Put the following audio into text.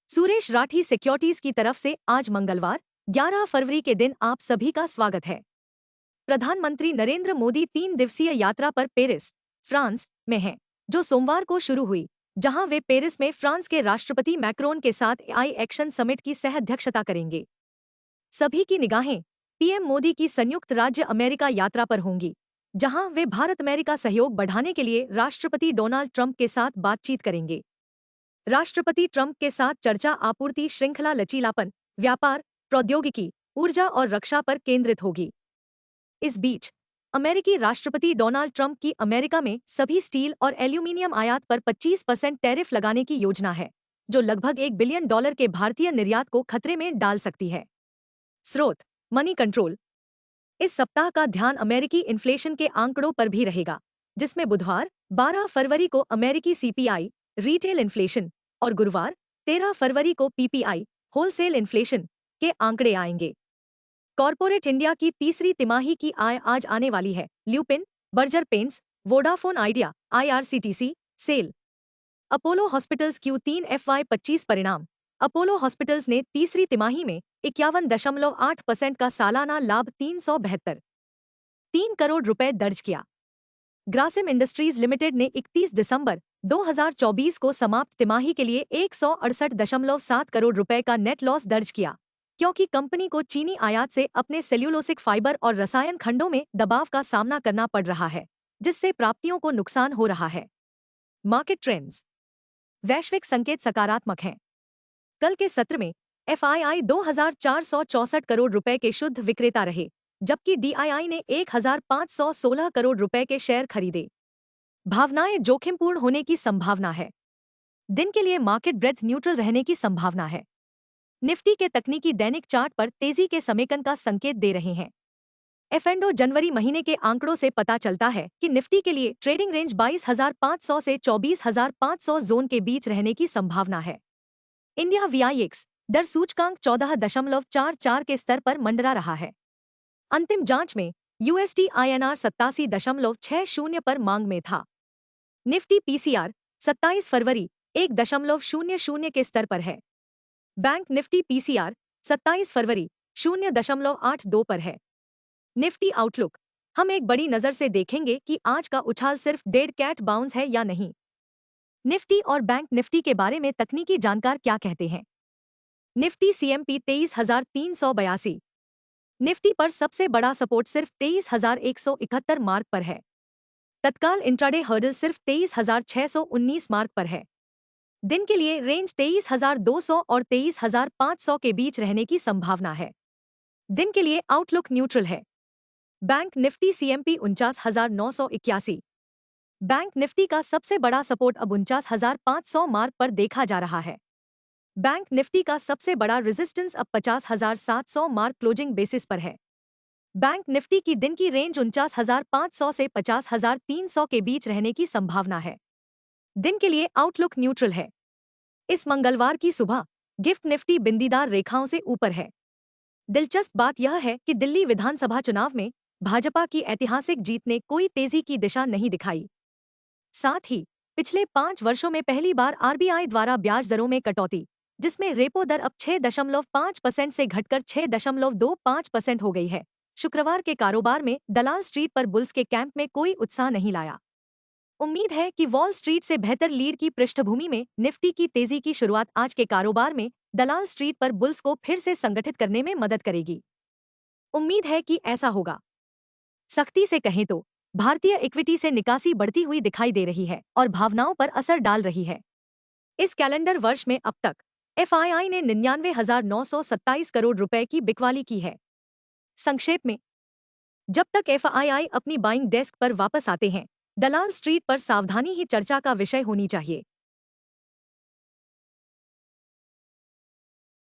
Suresh Rathi securities की तरफ से आज मंगलवार 11 फरवरी के दिन आप सभी का स्वागत है। प्रधानमंत्री नरेंद्र मोदी 3 दिवसीय यात्रा पर पेरिस, फ्रांस में हैं, जो सोमवार को शुरू हुई, जहां वे पेरिस में फ्रांस के राष्ट्रपति मैक्रोन के साथ एआई एक्शन समिट की सह-अध्यक्षता करेंगे। सभी की निगाहें पीएम मोदी की संयुक्त राज्य अमेरिका यात्रा पर होंगी, जहां वे भारत अमेरिका सहयोग बढ़ाने के लिए राष्ट्रपति डोनाल्ड ट्रंप के साथ बातचीत करेंगे। राष्ट्रपति ट्रंप के साथ चर्चा आपूर्ति श्रृंखला, लचीलापन, व्यापार, प्रौद्योगिकी, ऊर्जा और रक्षा पर केंद्रित होगी। इस बीच अमेरिकी राष्ट्रपति डोनाल्ड ट्रंप की अमेरिका में सभी स्टील और एल्यूमीनियम आयात पर 25% टैरिफ लगाने की योजना है, जो लगभग $1 बिलियन के भारतीय निर्यात को खतरे में डाल सकती है। स्रोत: मनी कंट्रोल। इस सप्ताह का ध्यान अमेरिकी इन्फ्लेशन के आंकड़ों पर भी रहेगा, जिसमें बुधवार 12 फरवरी को अमेरिकी सीपीआई, रिटेल इन्फ्लेशन, और गुरुवार 13 फरवरी को पीपीआई, होलसेल इन्फ्लेशन, के आंकड़े आएंगे। कॉर्पोरेट इंडिया की तीसरी तिमाही की आय आज आने वाली है। Lupin, Berger Paints, Vodafone Idea, IRCTC, SAIL. Apollo Hospitals Q3 FY25 परिणाम। अपोलो हॉस्पिटल्स ने तीसरी तिमाही में 51.8% का सालाना लाभ 372.3 करोड़ रुपए दर्ज किया। ग्रासिम इंडस्ट्रीज लिमिटेड ने 31 दिसंबर 2024 को समाप्त तिमाही के लिए 168.7 करोड़ रुपए का नेट लॉस दर्ज किया, क्योंकि कंपनी को चीनी आयात से अपने सेल्यूलोसिक फाइबर और रसायन खंडों में दबाव का सामना करना पड़ रहा है, जिससे प्राप्तियों को नुकसान हो रहा है। Market trends. वैश्विक संकेत सकारात्मक हैं। कल के सत्र में एफआईआई 2,464 करोड़ रुपए के शुद्ध विक्रेता रहे, जबकि डीआईआई ने 1,516 करोड़ रुपए के शेयर खरीदे। भावनाएं जोखिमपूर्ण होने की संभावना है। दिन के लिए मार्केट ब्रेथ न्यूट्रल रहने की संभावना है। निफ्टी के तकनीकी दैनिक चार्ट पर तेजी के समेकन का संकेत दे रहे हैं। एफएंडो जनवरी महीने के आंकड़ों से पता चलता है कि निफ्टी के लिए ट्रेडिंग रेंज 22,500 से 24,500 जोन के बीच रहने की संभावना है। इंडिया वीआईएक्स दर सूचकांक 14.44 के स्तर पर मंडरा रहा है। अंतिम जांच में यूएसडी INR 87.60 पर मांग में था। निफ्टी पीसीआर 27 फरवरी 1.00 के स्तर पर है। बैंक निफ्टी पीसीआर 27 फरवरी 0.82 पर है। Nifty outlook. हम एक बड़ी नजर से देखेंगे कि आज का उछाल सिर्फ डेड कैट बाउंस है या नहीं। निफ्टी और बैंक निफ्टी के बारे में तकनीकी जानकार क्या कहते हैं। Nifty CMP 23,382। निफ्टी पर सबसे बड़ा सपोर्ट सिर्फ 23,171 मार्क पर है। तत्काल इंट्राडे हर्डल सिर्फ 23,619 मार्क पर है। दिन के लिए रेंज 23,200 और 23,500 के बीच रहने की संभावना है। दिन के लिए आउटलुक न्यूट्रल है। Bank Nifty CMP 49,981। Bank Nifty का सबसे बड़ा सपोर्ट अब 49,500 मार्क पर देखा जा रहा है। बैंक निफ्टी का सबसे बड़ा रेजिस्टेंस अब 50,700 मार्क क्लोजिंग बेसिस पर है। बैंक निफ्टी की दिन की रेंज 49,500 से 50,300 के बीच रहने की संभावना है। दिन के लिए आउटलुक न्यूट्रल है। इस मंगलवार की सुबह गिफ्ट निफ्टी बिंदीदार रेखाओं से ऊपर है। दिलचस्प बात यह है कि दिल्ली विधानसभा चुनाव में भाजपा की ऐतिहासिक जीत ने कोई तेजी की दिशा नहीं दिखाई। साथ ही पिछले 5 वर्षों में पहली बार आरबीआई द्वारा ब्याज दरों में कटौती, जिसमें रेपो दर अब 6.5% से घटकर 6.25% हो गई है, शुक्रवार के कारोबार में दलाल स्ट्रीट पर बुल्स के कैंप में कोई उत्साह नहीं लाया। उम्मीद है कि वॉल स्ट्रीट से बेहतर लीड की पृष्ठभूमि में निफ्टी की तेजी की शुरुआत आज के कारोबार में दलाल स्ट्रीट पर बुल्स को फिर से संगठित करने में मदद करेगी। उम्मीद है कि ऐसा होगा। सख्ती से कहें तो भारतीय इक्विटी से निकासी बढ़ती हुई दिखाई दे रही है और भावनाओं पर असर डाल रही है। इस कैलेंडर वर्ष में अब तक एफआईआई ने 99,927 करोड़ रुपए की बिकवाली की है। संक्षेप में, जब तक एफआईआई अपनी बाइंग डेस्क पर वापस आते हैं, दलाल स्ट्रीट पर सावधानी ही चर्चा का विषय होनी चाहिए।